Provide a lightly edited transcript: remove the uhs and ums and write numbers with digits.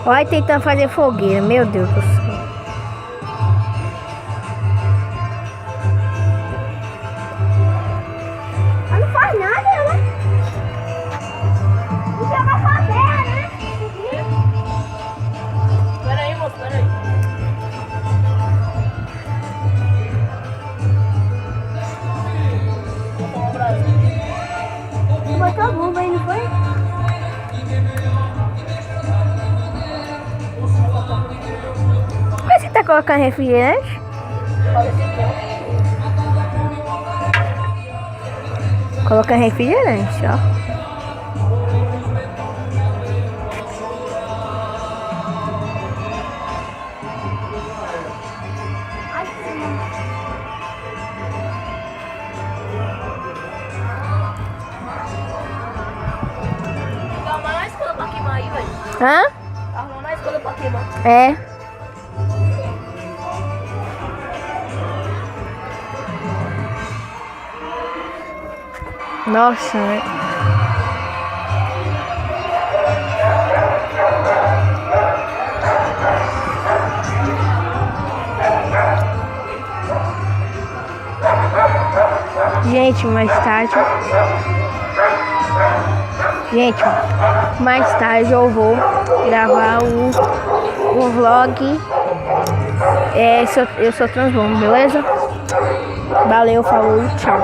Olha, tentando fazer fogueira, meu Deus do céu. Ela não faz nada, ela. Isso é uma favela, né? Peraí, moço, peraí. Botou a bomba aí, não foi? Por que você tá colocando refrigerante? Colocando refrigerante, ó. Ai, que não. Tá arrumando a escola pra queimar aí, velho. Hã? Tá arrumando a escola pra queimar. É. Nossa, né? Gente, mais tarde. Gente, mais tarde eu vou gravar o vlog. Eu sou Transformo, beleza? Valeu, falou, tchau.